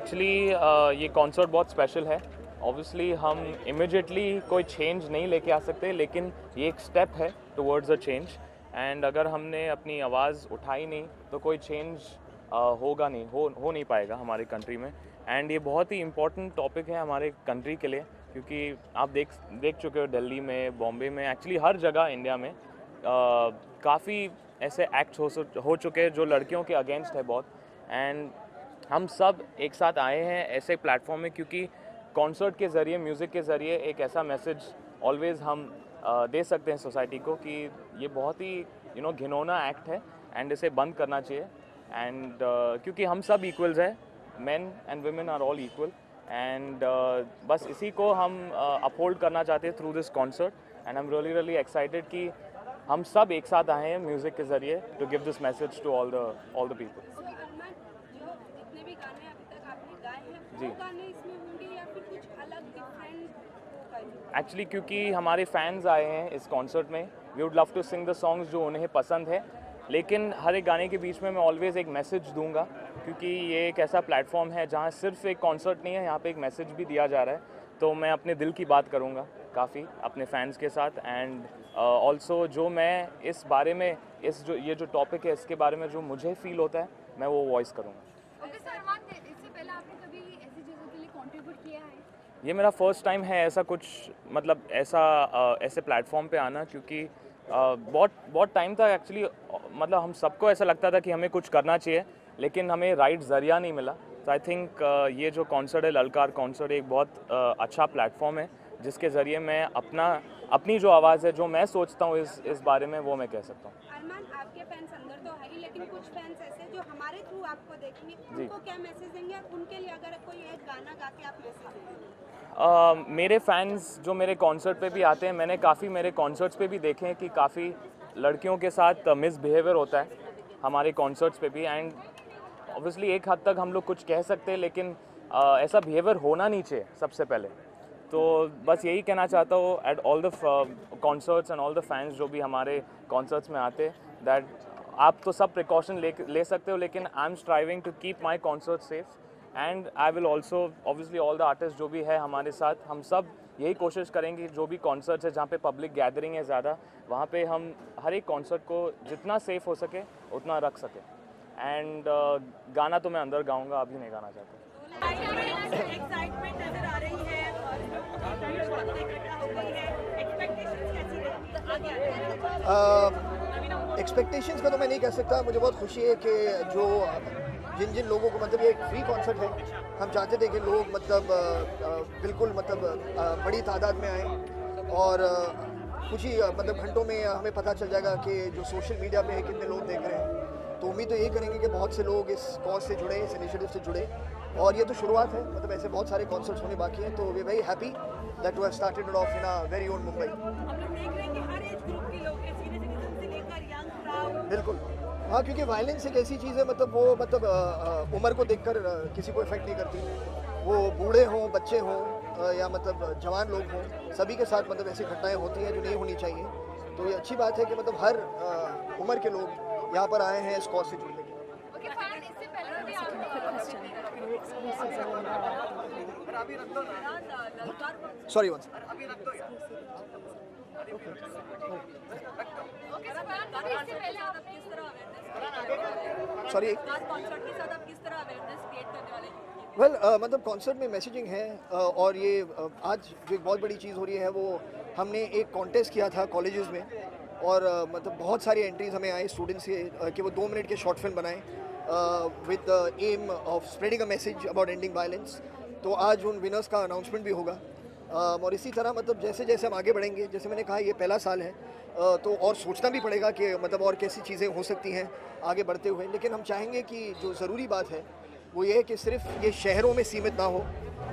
Actually ये concert बहुत special है। ऑब्वियसली हम इमिडिएटली कोई चेंज नहीं लेके आ सकते, लेकिन ये एक स्टेप है टुवर्ड्स अ चेंज। एंड अगर हमने अपनी आवाज़ उठाई नहीं तो कोई चेंज होगा नहीं, हो नहीं पाएगा हमारे कंट्री में। एंड ये बहुत ही इम्पोर्टेंट टॉपिक है हमारे कंट्री के लिए, क्योंकि आप देख चुके हो दिल्ली में, बॉम्बे में, एक्चुअली हर जगह इंडिया में काफ़ी ऐसे एक्ट हो चुके हैं जो लड़कियों के अगेंस्ट है बहुत। एंड हम सब एक साथ आए हैं ऐसे प्लेटफॉर्म में, क्योंकि कॉन्सर्ट के ज़रिए, म्यूज़िक के ज़रिए एक ऐसा मैसेज ऑलवेज़ हम दे सकते हैं सोसाइटी को कि ये बहुत ही घिनौना एक्ट है एंड इसे बंद करना चाहिए। एंड क्योंकि हम सब इक्वल्स हैं, men and women are all equal. And बस इसी को हम अपहोल्ड करना चाहते हैं through this concert. And I am really excited कि हम सब एक साथ आए हैं म्यूज़िक के ज़रिए to give this message to all the people. जी, एक्चुअली क्योंकि हमारे फैंस आए हैं इस कॉन्सर्ट में, we would love to sing the songs जो उन्हें पसंद है, लेकिन हर एक गाने के बीच में मैं ऑलवेज़ एक मैसेज दूंगा, क्योंकि ये एक ऐसा प्लेटफॉर्म है जहाँ सिर्फ एक कॉन्सर्ट नहीं है, यहाँ पे एक मैसेज भी दिया जा रहा है। तो मैं अपने दिल की बात करूँगा काफ़ी अपने फैंस के साथ। एंड ऑल्सो जो मैं इस बारे में ये जो टॉपिक है इसके बारे में जो मुझे फील होता है मैं वो वॉइस करूँगा। ये मेरा फर्स्ट टाइम है ऐसा कुछ, मतलब ऐसे प्लेटफॉर्म पे आना, क्योंकि बहुत टाइम था एक्चुअली, मतलब हम सबको ऐसा लगता था कि हमें कुछ करना चाहिए, लेकिन हमें राइट ज़रिया नहीं मिला। तो आई थिंक ये जो कॉन्सर्ट है, ललकार कॉन्सर्ट, एक बहुत अच्छा प्लेटफॉर्म है जिसके ज़रिए मैं अपनी जो आवाज़ है, जो मैं सोचता हूँ इस बारे में, वो मैं कह सकता हूँ। अरमान, आपके फैंस अंदर तो है ही, लेकिन कुछ फैंस ऐसे जो हमारे थ्रू आपको देखेंगे, उनको क्या मैसेज देंगे और उनके लिए अगर कोई एक गाना गा के आप मैसेज देंगे? मेरे फैंस जो मेरे कॉन्सर्ट पे भी आते हैं, मैंने काफ़ी मेरे कॉन्सर्ट्स पे भी देखे हैं कि काफ़ी लड़कियों के साथ मिसबिहेवियर होता है हमारे कॉन्सर्ट्स पे भी। एंड ऑब्वियसली एक हद तक हम लोग कुछ कह सकते हैं, लेकिन ऐसा बिहेवियर होना नहीं चाहिए सबसे पहले। तो बस यही कहना चाहता हूँ at all the concerts and all the fans जो भी हमारे कॉन्सर्ट्स में आते, दैट आप तो सब प्रिकॉशन ले सकते हो, लेकिन I am striving to keep my concert safe. And I will also obviously all the artist जो भी है हमारे साथ, हम सब यही कोशिश करेंगे जो भी कॉन्सर्ट्स है जहाँ पे पब्लिक गैदरिंग है ज़्यादा, वहाँ पे हम हर एक कॉन्सर्ट को जितना सेफ हो सके उतना रख सके। एंड गाना तो मैं अंदर गाऊंगा, अभी नहीं गाना चाहता। एक्सपेक्टेशंस का तो मैं नहीं कह सकता। मुझे बहुत खुशी है कि जिन लोगों को, मतलब ये एक फ्री कॉन्सर्ट है, हम चाहते थे कि लोग बिल्कुल बड़ी तादाद में आए, और कुछ ही घंटों में हमें पता चल जाएगा कि जो सोशल मीडिया पे है कितने लोग देख रहे हैं। तो उम्मीद तो यही करेंगे कि बहुत से लोग इस कॉज से जुड़े, इस इनिशिएटिव से जुड़े, और ये तो शुरुआत है, ऐसे बहुत सारे कॉन्सर्ट्स होने बाकी हैं। तो we very happy that we have started it off in a very own Mumbai. बिल्कुल, हाँ, क्योंकि वायलेंस एक ऐसी चीज़ है, वो उम्र को देखकर किसी को इफेक्ट नहीं करती। वो बूढ़े हों, बच्चे हों, या जवान लोग हों, सभी के साथ ऐसी घटनाएं होती हैं जो नहीं होनी चाहिए। तो ये अच्छी बात है कि हर उम्र के लोग यहाँ पर आए हैं इस कॉज से जुड़ने के लिए। सॉरी वन सॉरी कॉन्सर्ट में मैसेजिंग है, और ये आज जो एक बहुत बड़ी चीज़ हो रही है, वो हमने एक कॉन्टेस्ट किया था कॉलेजेस में, और बहुत सारी एंट्रीज हमें आए स्टूडेंट्स के कि वो 2 मिनट के शॉर्ट फिल्म बनाएं with the aim of spreading a message about ending violence. तो आज उन विनर्स का अनाउंसमेंट भी होगा, और इसी तरह जैसे जैसे हम आगे बढ़ेंगे, जैसे मैंने कहा ये पहला साल है, तो और सोचना भी पड़ेगा कि और कैसी चीज़ें हो सकती हैं आगे बढ़ते हुए। लेकिन हम चाहेंगे कि जो ज़रूरी बात है वो ये है कि सिर्फ ये शहरों में सीमित ना हो।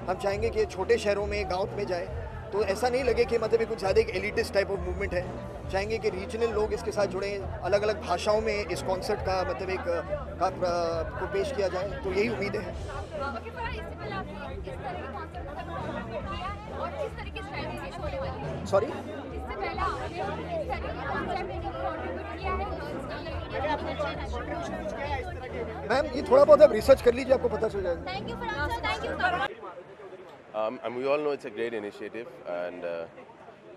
हम चाहेंगे कि छोटे शहरों में, गाँव में जाए, तो ऐसा नहीं लगे कि ये कुछ ज़्यादा एक एलिटिस्ट टाइप ऑफ मूवमेंट है। चाहेंगे कि रीजनल लोग इसके साथ जुड़ें, अलग अलग भाषाओं में इस कॉन्सर्ट का को पेश किया जाए, तो यही उम्मीद है। सॉरी, मैम ये थोड़ा बहुत आप रिसर्च कर लीजिए, आपको पता चल जाएगा। Thank you for answer. Thank you. And we all know it's a great initiative, and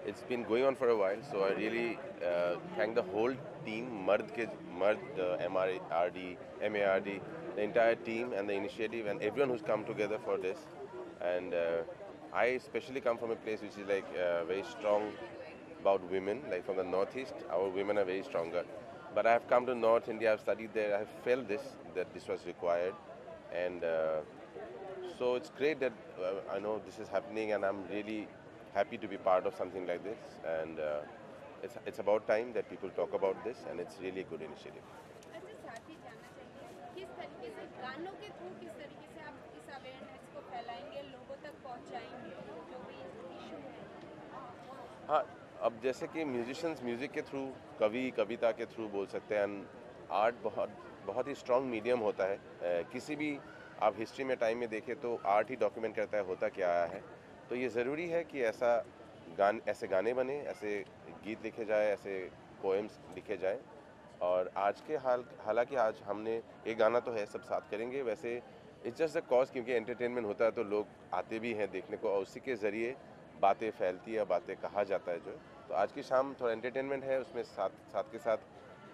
it's been going on for a while. So I really thank the whole team, MARD, MRD, MARD, the entire team and the initiative, and everyone who's come together for this. And I especially come from a place which is like very strong about women, like from the northeast. Our women are very stronger. But I have come to North India, I've studied there, I have felt that this was required. And so it's great that I know this is happening, and I'm really happy to be part of something like this. And it's about time that people talk about this, and it's really a good initiative. अच्छा, साथ ही जानना चाहिए किस तरीके से गानों के through किस तरीके से आप इस अवेयरनेस को फैलाएंगे, लोगों तक पहुंचाएंगे जो भी इशू है। हाँ, अब जैसे कि म्यूजिशियंस म्यूज़िक के थ्रू, कवि कविता के थ्रू बोल सकते हैं, आर्ट बहुत ही स्ट्रॉन्ग मीडियम होता है। किसी भी आप हिस्ट्री में टाइम में देखें तो आर्ट ही डॉक्यूमेंट करता है होता क्या आया है। तो ये ज़रूरी है कि ऐसे गाने बने, ऐसे गीत लिखे जाए, ऐसे पोएम्स लिखे जाए। और आज के हालांकि आज हमने एक गाना तो है, सब साथ करेंगे, वैसे इट्स जस्ट अ कॉज, क्योंकि एंटरटेनमेंट होता है तो लोग आते भी हैं देखने को, और उसी के ज़रिए बातें फैलती है, बातें कहा जाता है। जो तो आज की शाम थोड़ा एंटरटेनमेंट है, उसमें साथ के साथ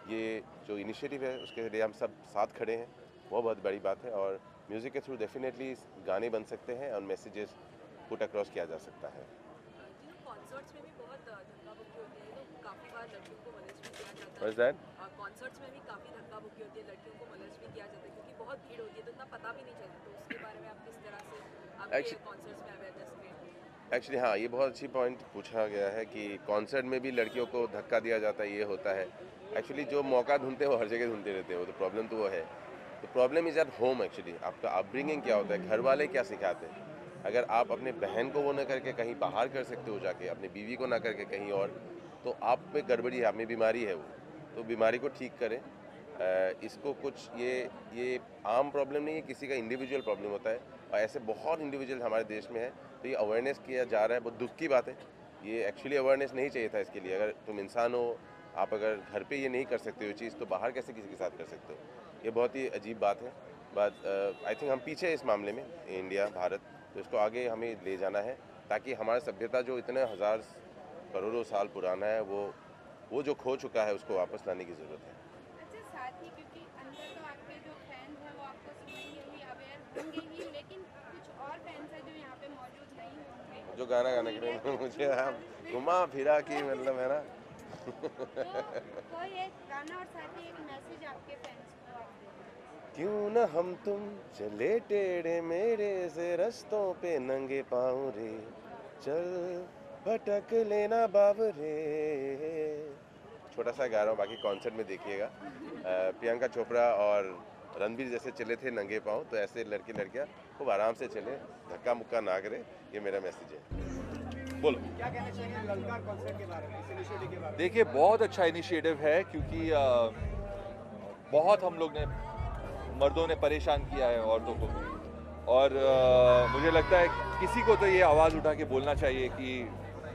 ये जो इनिशिएटिव है उसके लिए हम सब साथ खड़े हैं, वो बहुत बड़ी बात है। और म्यूज़िक के थ्रू डेफिनेटली गाने बन सकते हैं और मैसेजेस पुट अक्रॉस किया जा सकता है। कॉन्सर्ट्स में भी बहुत धक्का-मुक्की होती है, तो काफ़ी बार लड़कियों को मोलेस्ट भी किया जाता है। What is that? कॉन्सर्ट्स में भी काफ़ी धक्का-मुक्की होती है, लड़कियों को मोलेस्ट भी किया जाता है क्योंकि बहुत भीड़ होती है तो इतना पता भी नहीं चलता। तो उसके बारे में आप किस तरह से आपके कॉन्सर्ट्स में अवेयरनेस क्रिएट? एक्चुअली हाँ, ये बहुत अच्छी पॉइंट पूछा गया है कि कॉन्सर्ट में भी लड़कियों को धक्का दिया जाता है, ये होता है। एक्चुअली जो मौका ढूंढते हैं वो हर जगह ढूंढते रहते हैं, वो तो प्रॉब्लम तो वो है। तो problem is at home actually, आपका अपब्रिंगिंग क्या होता है, घर वाले क्या सिखाते हैं। अगर आप अपने बहन को वो ना करके कहीं बाहर कर सकते हो जाके, अपनी बीवी को ना करके कहीं और, तो आप में गड़बड़ी है, आप में बीमारी है वो, तो बीमारी को ठीक करें। इसको कुछ ये आम प्रॉब्लम नहीं है, किसी का इंडिविजुअल प्रॉब्लम होता है, और ऐसे बहुत इंडिविजुअल हमारे देश में है। तो ये अवेयरनेस किया जा रहा है, बहुत दुख की बात है। ये एक्चुअली अवेयरनेस नहीं चाहिए था इसके लिए। अगर तुम इंसान हो, आप अगर घर पे ये नहीं कर सकते हो चीज़, तो बाहर कैसे किसी के साथ कर सकते हो। ये बहुत ही अजीब बात है। बट आई थिंक हम पीछे इस मामले में, इंडिया, भारत, तो इसको आगे हमें ले जाना है, ताकि हमारा सभ्यता जो इतने हज़ार करोड़ों साल पुराना है, वो जो खो चुका है उसको वापस लाने की ज़रूरत है। अच्छा, साथ ही क्योंकि अंदर तो आपके जो फैंस हैं वो आपको सुनेंगे ही, अवेयर होंगे ही, लेकिन कुछ और फैंस हैं जो यहाँ पे मौजूद नहीं होंगे, जो गाना गाने के लिए मुझे घुमा फिरा की मतलब है ना। तो कोई एक गाना और साथ ही एक मैसेज आपके फैंस को आप दें। क्यों न हम तुम चले टेढ़े मेरे से रस्तों पे नंगे पाँव रे, चल भटक लेना बाबरे। छोटा सा गा रहा हूँ, बाकी कॉन्सर्ट में देखिएगा। प्रियंका चोपड़ा और रणबीर जैसे चले थे नंगे पाँव, तो ऐसे लड़के लड़कियाँ खूब आराम से चले, धक्का मुक्का ना करे, ये मेरा मैसेज है। बोलो, क्या कहना चाहिए ललकार कॉन्सर्ट के बारे में, इस इनिशिएटिव के बारे में? देखिए, बहुत अच्छा इनिशिएटिव है, क्योंकि बहुत हम लोग ने, मर्दों ने परेशान किया है औरतों को, और मुझे लगता है किसी को तो ये आवाज़ उठा के बोलना चाहिए कि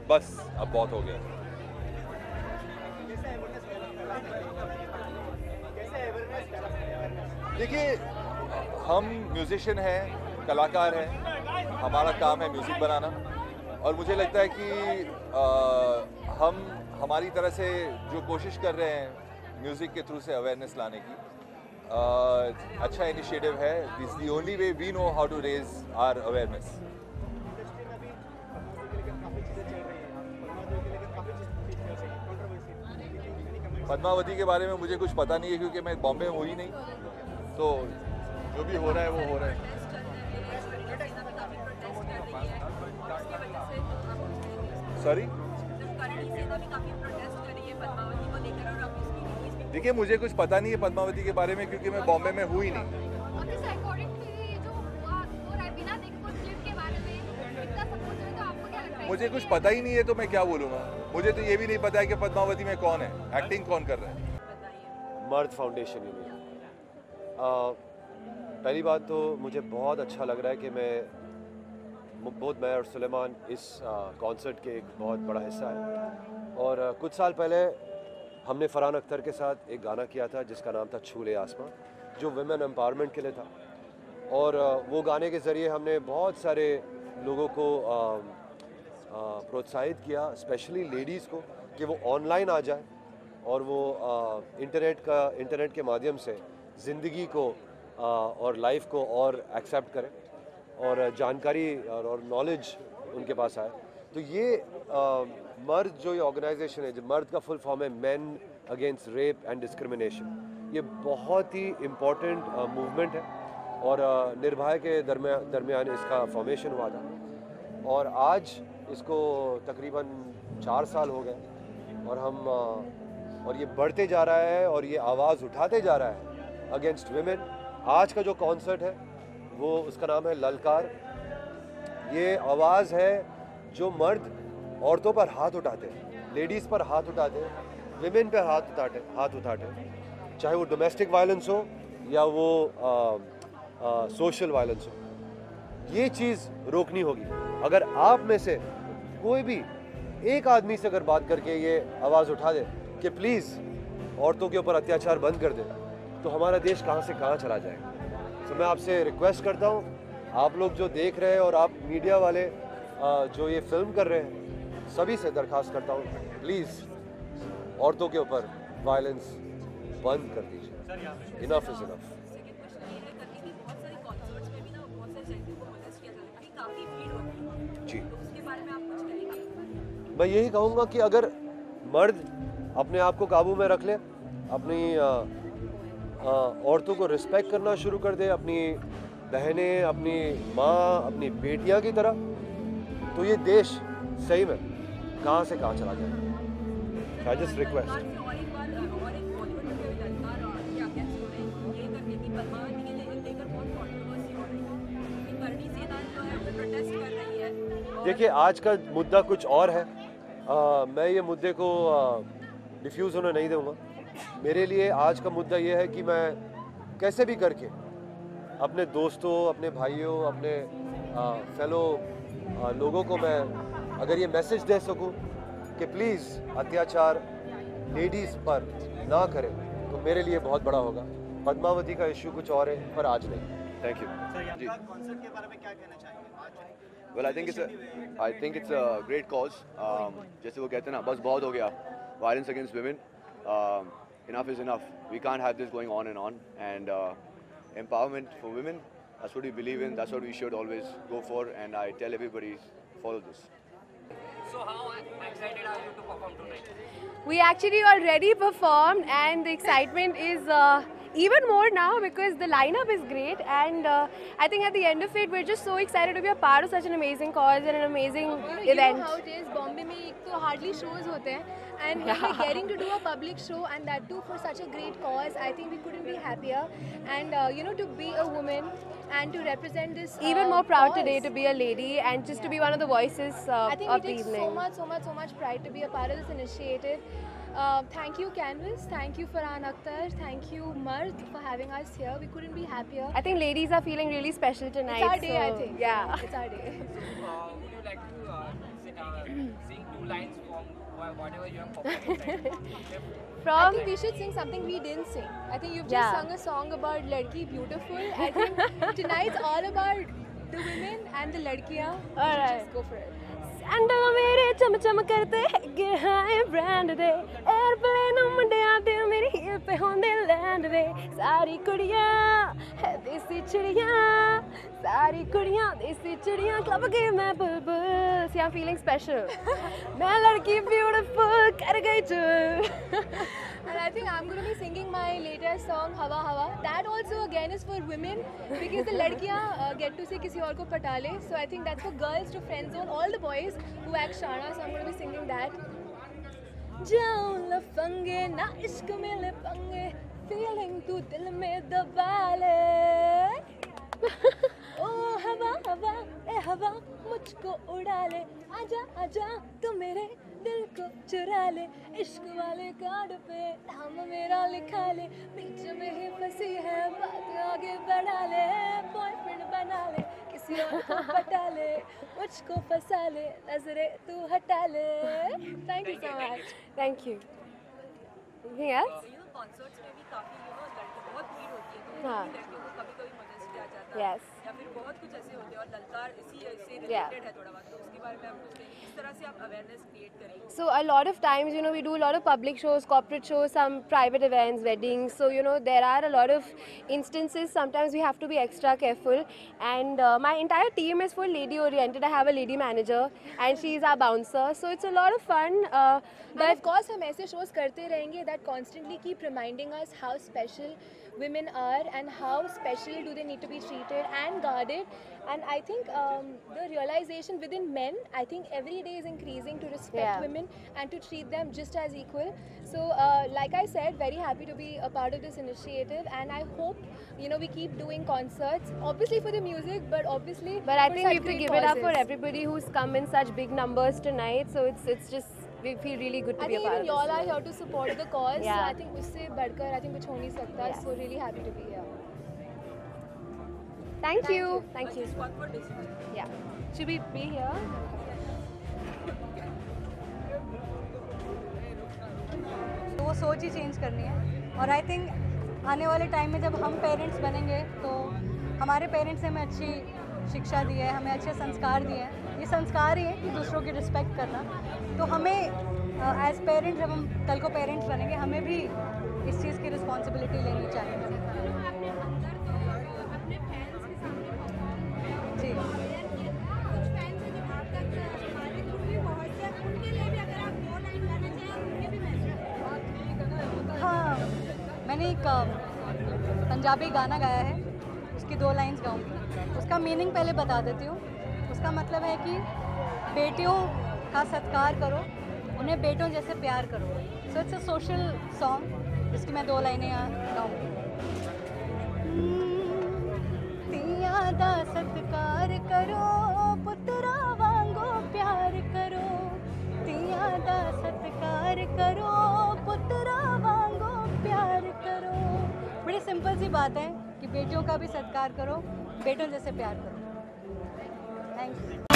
बस अब बहुत हो गया। देखिए, हम म्यूजिशियन हैं, कलाकार हैं, हमारा काम है म्यूज़िक बनाना, और मुझे लगता है कि हम हमारी तरह से जो कोशिश कर रहे हैं म्यूज़िक के थ्रू से अवेयरनेस लाने की, अच्छा इनिशिएटिव है। This the only way we know how to raise our awareness. Padmavati के बारे में मुझे कुछ पता नहीं है, क्योंकि मैं बॉम्बे में हूँ ही नहीं, तो जो भी हो रहा है वो हो रहा है। सॉरी, देखिए, मुझे कुछ पता नहीं है पद्मावती के बारे में, क्योंकि मैं बॉम्बे में हूँ ही नहीं। मुझे कुछ पता ही नहीं है, तो मैं क्या बोलूँगा। मुझे तो ये भी नहीं पता है कि पद्मावती में कौन है, एक्टिंग कौन कर रहा है। मर्द फाउंडेशन यूनिट। पहली बात तो मुझे बहुत अच्छा लग रहा है कि मैं और सुलेमान इस कॉन्सर्ट के एक बहुत बड़ा हिस्सा है। और कुछ साल पहले हमने फरहान अख्तर के साथ एक गाना किया था जिसका नाम था छूले आसमां, जो वुमेन एम्पावरमेंट के लिए था। और वो गाने के ज़रिए हमने बहुत सारे लोगों को प्रोत्साहित किया, स्पेशली लेडीज़ को, कि वो ऑनलाइन आ जाए और वो इंटरनेट के माध्यम से ज़िंदगी को और लाइफ को और एक्सेप्ट करें और जानकारी और नॉलेज उनके पास आए। तो ये मर्द जो ये ऑर्गेनाइजेशन है, जो मर्द का फुल फॉर्म है man against rape and discrimination, ये बहुत ही इम्पोर्टेंट मूवमेंट है और निर्भया के दरमियान इसका फॉर्मेशन हुआ था और आज इसको तकरीबन 4 साल हो गए और ये बढ़ते जा रहा है और ये आवाज़ उठाते जा रहा है अगेंस्ट विमेन। आज का जो कॉन्सर्ट है वो उसका नाम है ललकार। ये आवाज़ है जो मर्द औरतों पर हाथ उठाते हैं, लेडीज़ पर हाथ उठाते हैं, विमेन पर हाथ उठाते हैं, चाहे वो डोमेस्टिक वायलेंस हो या वो सोशल वायलेंस हो। ये चीज़ रोकनी होगी। अगर आप में से कोई भी एक आदमी से अगर बात करके ये आवाज़ उठा दे कि प्लीज़ औरतों के ऊपर अत्याचार बंद कर दे, तो हमारा देश कहाँ से कहाँ चला जाएगा। तो मैं आपसे रिक्वेस्ट करता हूँ, आप लोग जो देख रहे हैं और आप मीडिया वाले जो ये फिल्म कर रहे हैं, सभी से दरख्वास्त करता हूँ, प्लीज़ औरतों के ऊपर वायलेंस बंद कर दीजिए। Enough is enough. Second question ये है करके कि बहुत सारे कॉन्सर्ट्स में भी ना बहुत सारे लड़कियों को मोलेस्ट किया जाता है, कहीं काफ़ी भीड़ होती है, जी, तो उसके बारे में आप कुछ कहेंगे? मैं यही कहूँगा कि अगर मर्द अपने आप को काबू में रख ले, अपनी औरतों को रिस्पेक्ट करना शुरू कर दे, अपनी बहनें, अपनी माँ, अपनी बेटियाँ की तरह, तो ये देश सही में कहाँ से कहाँ चला जाए। I just request. और एक बॉलीवुड में भी ललकार और क्या कैसे हो रहे हैं ये करके कि पद्मावती के लेकर बहुत कंट्रोवर्सी हो रही है कि करणी सेना जो है वो प्रोटेस्ट कर रही है। देखिए, आज का मुद्दा कुछ और है। मैं ये मुद्दे को डिफ्यूज़ होने नहीं दूँगा। मेरे लिए आज का मुद्दा ये है कि मैं कैसे भी करके अपने दोस्तों, अपने भाइयों, अपने फेलो लोगों को मैं अगर ये मैसेज दे सकूं कि प्लीज़ अत्याचार लेडीज़ पर ना करें, तो मेरे लिए बहुत बड़ा होगा। पद्मावती का इशू कुछ और है, पर आज नहीं। Thank you. कॉन्सर्ट के बारे में क्या कहना चाहेंगे आज? Well I think it's a great cause. जैसे वो कहते हैं ना, बस बहुत हो गया violence against women, enough is enough, we can't have this going on and empowerment for women, that's what we believe in, that's what we should always go for, and I tell everybody follow this. So how excited are you to perform tonight? We actually already performed and the excitement is even more now because the lineup is great and I think at the end of it we're just so excited to be a part of such an amazing cause and an amazing event. You know how it is, Bombay में एक तो hardly shows होते हैं and we're getting to do a public show and that too for such a great cause. I think we couldn't be happier and you know, to be a woman and to represent this even more proud cause. today to be a lady and just to be one of the voices I think of we the take evening. so much pride to be a part of this initiative. Thank you Canvas, thank you Farhan Akhtar, thank you Mard for having us here. We couldn't be happier. I think ladies are feeling really special tonight. It's our day, so, I think. Yeah. It's our day. Would you like to sing 2 lines from whatever you have performed tonight? I From think we should sing something we didn't sing. I think you've Yeah. just sung a song about Ladki Beautiful. I think tonight's all about the women and the ladkiyan. We should Alright. just go for it. Sandal ਮੇਰੇ ਚਮ ਚਮ ਕਰਦੇ ਹੈਗੇ ਹਾਏ brand ਦੇ 에어ਪਲੇਨ ਮੁੰਡਿਆਂ ਤੇ ਮੇਰੀ heel ਪੇ ਹੁੰਦੇ land ਦੇ ਸਾਰੀ ਕੁੜੀਆਂ ਹੈ ਦੇਸੀ ਚਿੜੀਆਂ ਸਾਰੀ ਕੁੜੀਆਂ ਦੇਸੀ ਚਿੜੀਆਂ ਕਲੱਬ ਗਈ ਮੈਂ ਬੁਲਬੁਲ ਸੀ ਆਮ ਫੀਲਿੰਗ ਸਪੈਸ਼ਲ ਮੈਂ ਲੜਕੀ ਬਿਊਟੀਫੁਲ ਕਰ ਗਈ ਚੁ And I think I'm going to be singing my latest song Hawa Hawa. That also again is for women because the ladkiyan get to see kisi aur ko pata le. So I think that's for girls to friend zone all the boys who act Shana. So I'm going to be singing that. Jaun lafange na ishq mein le pange, feeling tu dil mein daba le. Oh हवा हवा ए हवा मुझको उड़ा ले, आजा आजा तू मेरे दिल को चुरा ले, इश्क वाले कार्ड पे नाम मेरा लिखा ले, बीच में ही फंसी है बात आगे बढ़ा ले, बॉयफ्रेंड बना ले किसी और को पटा ले, मुझको फंसा ले नजरे तू हटा ले. Thank you so much. Thank you. Yes? You know, concerts में भी काफी लड़के बहुत भीड़ होती है, तो हाँ. लड़कियों को कभी-कभी molest किया जाता है Yes. या फिर बहुत कुछ ऐसे होते हैं और ललकार इसी से Yeah. रिलेटेड है थोड़ा बहुत, तो उसके बारे में आप कुछ कहेंगे किस तरह से आप अवेयरनेस क्रिएट करेंगे? So a lot of times, you know, we do a lot of public shows, corporate shows, some private events, weddings. So, you know, there are a lot of instances. Sometimes we have to be extra careful. And my entire team is full lady oriented. I have a lady manager and she's our bouncer. So it's a lot of fun. But of course हम ऐसे shows करते रहेंगे that constantly keep reminding us how special women are and how specially do they need to be treated and guarded. And I think the realization within men, I think every day is increasing to respect Yeah. women and to treat them just as equal. So like I said, very happy to be a part of this initiative, and I hope, you know, we keep doing concerts, obviously for the music, but obviously But I for think we such have to great give it up for causes. everybody who's come in such big numbers tonight. So it's just, we feel really good to I be a think part even of y'all this. are here to support the cause. Yeah. So I think उससे बढ़कर I think कुछ हो नहीं सकता. Yes. So really happy to be here. Thank you. Thank you. Just one more decision. Yeah. Should we be here? तो वो सोच ही change करनी है और आई थिंक आने वाले टाइम में जब हम पेरेंट्स बनेंगे तो हमारे पेरेंट्स ने हमें अच्छी शिक्षा दी है, हमें अच्छे संस्कार दिए हैं. ये संस्कार ही है कि दूसरों की रिस्पेक्ट करना. तो हमें एज पेरेंट्स जब हम कल को पेरेंट्स बनेंगे हमें भी इस चीज़ की रिस्पॉन्सिबिलिटी लेनी चाहिए. जी हाँ, मैंने एक पंजाबी गाना गाया है, उसकी 2 लाइंस गाऊंगी. उसका मीनिंग पहले बता देती हूँ. उसका मतलब है कि बेटियों का सत्कार करो, उन्हें बेटों जैसे प्यार करो. So it's a social song जिसकी मैं 2 लाइनें यहाँ गाऊंगी. तियां दा सत्कार करो, पुत्रा वांगो प्यार करो. तियां दा सत्कार करो, पुत्रा वांगो प्यार करो. बड़ी सिंपल सी बात है कि बेटियों का भी सत्कार करो, बेटों जैसे प्यार करो. Thank you.